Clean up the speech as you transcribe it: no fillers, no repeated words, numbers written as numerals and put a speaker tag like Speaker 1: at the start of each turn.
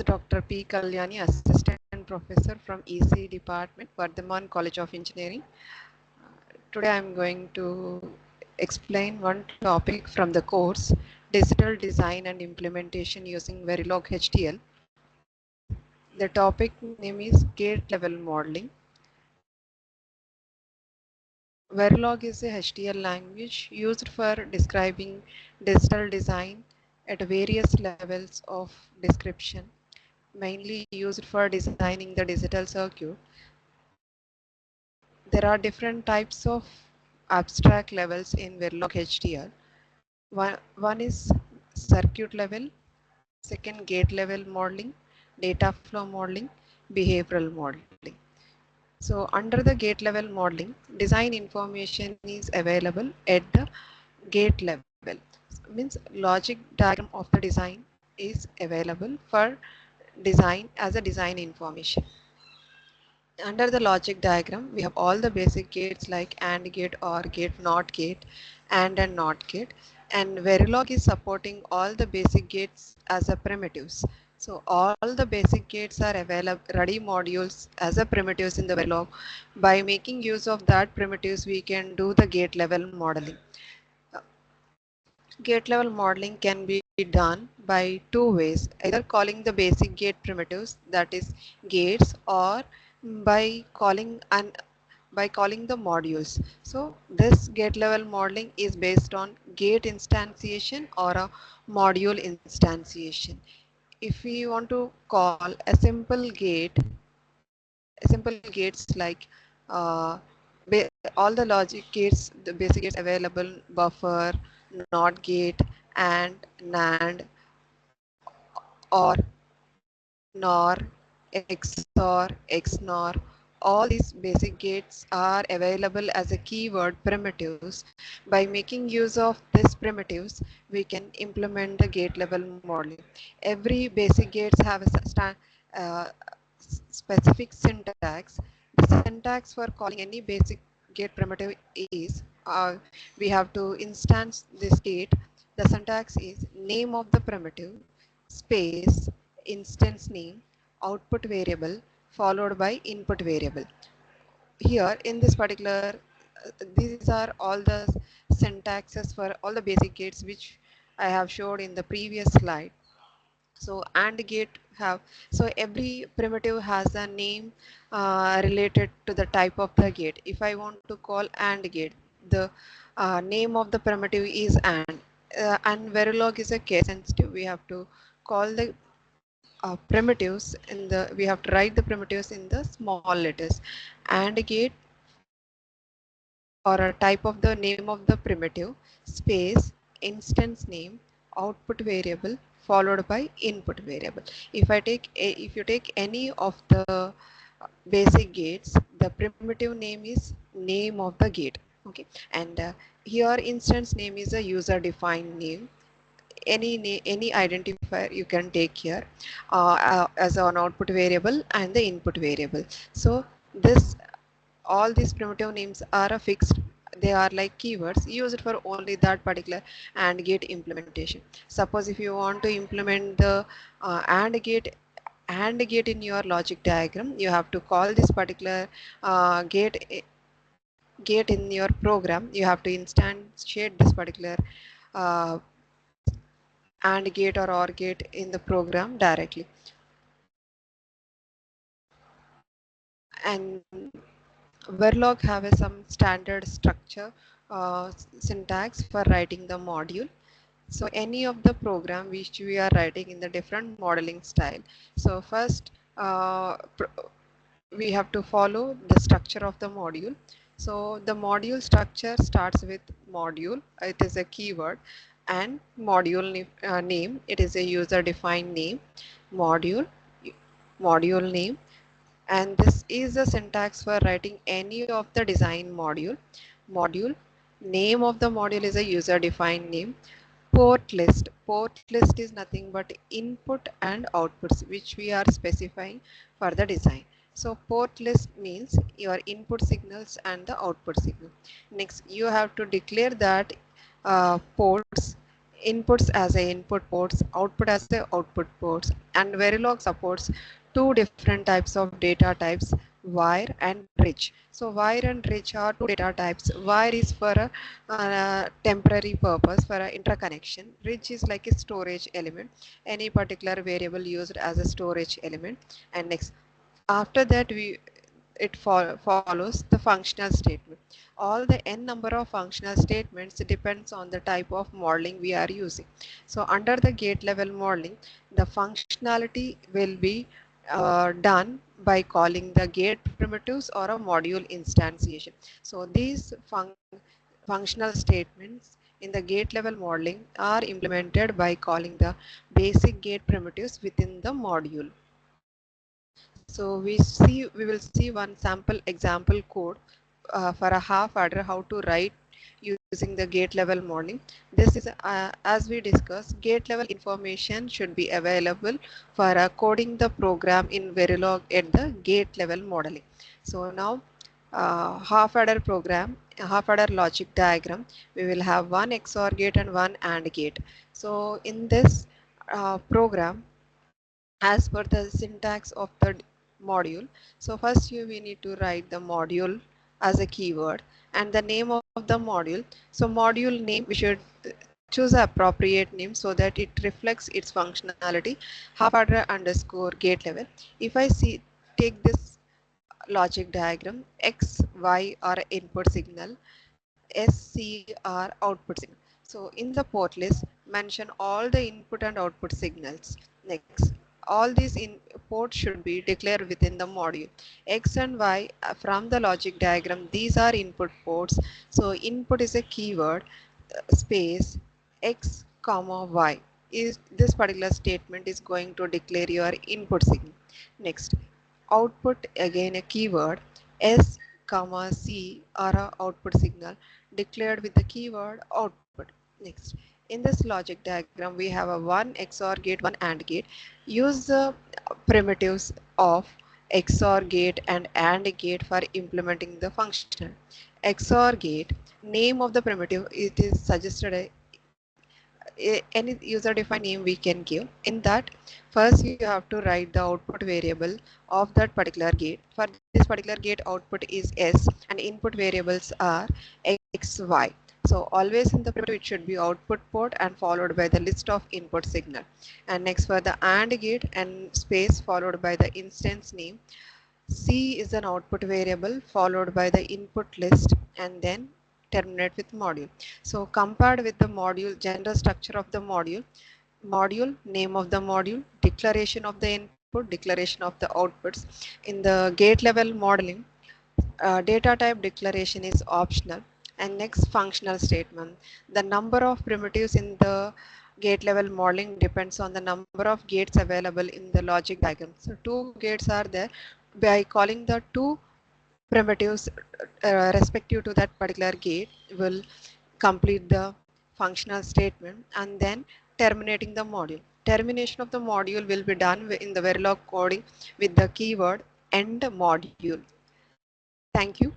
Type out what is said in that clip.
Speaker 1: Dr. P. Kalyani, Assistant Professor from EC Department, Vardhaman College of Engineering. Today I am going to explain one topic from the course, Digital Design and Implementation using Verilog HDL. The topic name is Gate Level Modeling. Verilog is a HDL language used for describing digital design at various levels of description, mainly used for designing the digital circuit. There are different types of abstract levels in Verilog HDL. One is circuit level, second gate level modeling, data flow modeling, behavioral modeling. So under the gate level modeling, design information is available at the gate level. Means logic diagram of the design is available for design as a design information. Under the logic diagram, we have all the basic gates like AND gate, OR gate, NOT gate, and NOT gate. And Verilog is supporting all the basic gates as a primitives. So all the basic gates are available, ready modules as a primitives in the Verilog. By making use of that primitives, we can do the gate level modeling. Gate level modeling can be done by two ways, either calling the basic gate primitives, that is gates, or by calling the modules. So this gate level modeling is based on gate instantiation or a module instantiation. If we want to call a simple gates like uh, all the logic gates, the basic gates available, buffer, NOT gate, and NAND, or NOR, XOR, XNOR. All these basic gates are available as a keyword primitives. By making use of these primitives, we can implement the gate level modeling. Every basic gates have a uh, specific syntax. The syntax for calling any basic gate primitive is we have to instance this gate. The syntax is name of the primitive, space, instance name, output variable, followed by input variable. Here in this particular, these are all the syntaxes for all the basic gates which I have showed in the previous slide. So AND gate have, so every primitive has a name related to the type of the gate. If I want to call AND gate, the name of the primitive is AND, and Verilog is a case sensitive. We have to call the primitives in the, we have to write the primitives in the small letters. AND gate or a type of the name of the primitive, space, instance name, output variable, followed by input variable. If you take any of the basic gates, the primitive name is name of the gate. Okay, and here instance name is a user defined name. Any identifier you can take here as an output variable and the input variable. So this, all these primitive names are a fixed, they are like keywords used for only that particular AND gate implementation. Suppose if you want to implement the AND gate in your logic diagram, you have to call this particular gate in your program. You have to instantiate this particular uh, AND gate or OR gate in the program directly. And Verilog have some standard structure syntax for writing the module. So any of the program which we are writing in the different modeling style. So first we have to follow the structure of the module. So the module structure starts with module, it is a keyword, and module name, it is a user defined name, module, module name, and this is the syntax for writing any of the design module. Name of the module is a user defined name. Port list is nothing but input and outputs which we are specifying for the design. So port list means your input signals and the output signal. Next you have to declare that ports inputs as a input ports, output as a output ports, and Verilog supports two different types of data types, wire and rich. So wire and rich are two data types. Wire is for a temporary purpose for an interconnection. Rich is like a storage element, any particular variable used as a storage element. And next, after that follows the functional statement. All the n number of functional statements depends on the type of modeling we are using. So under the gate level modeling, the functionality will be done by calling the gate primitives or a module instantiation. So these functional statements in the gate level modeling are implemented by calling the basic gate primitives within the module. So we will see one sample example code for a half adder how to write using the gate level modeling. This is as we discussed, gate level information should be available for coding the program in Verilog at the gate level modeling. So now half adder program, half adder logic diagram, we will have one XOR gate and one AND gate. So in this program, as per the syntax of the module, so first we need to write the module as a keyword and the name of the module. So module name, we should choose an appropriate name so that it reflects its functionality, half adder underscore gate level. If I see take this logic diagram, x y are input signal, s c are output signal. So in the port list, mention all the input and output signals. Next, all these in ports should be declared within the module. X and Y from the logic diagram, these are input ports. So input is a keyword, space X comma Y. Is this particular statement is going to declare your input signal. Next, output again a keyword, S comma C are a output signal declared with the keyword output. Next, in this logic diagram, we have a one XOR gate, one AND gate. Use the primitives of XOR gate and AND gate for implementing the function. XOR gate, name of the primitive, it is suggested any user defined name we can give. In that, first you have to write the output variable of that particular gate. For this particular gate, output is S and input variables are X, Y. So always in the primitive it should be output port and followed by the list of input signal. And next for the AND gate, and space followed by the instance name. C is an output variable followed by the input list and then terminate with module. So compared with the module, general structure of the module, name of the module, declaration of the input, declaration of the outputs. In the gate level modeling, data type declaration is optional. And next, functional statement. The number of primitives in the gate level modeling depends on the number of gates available in the logic diagram. So two gates are there. By calling the two primitives respective to that particular gate will complete the functional statement and then terminating the module. Termination of the module will be done in the Verilog coding with the keyword end module. Thank you.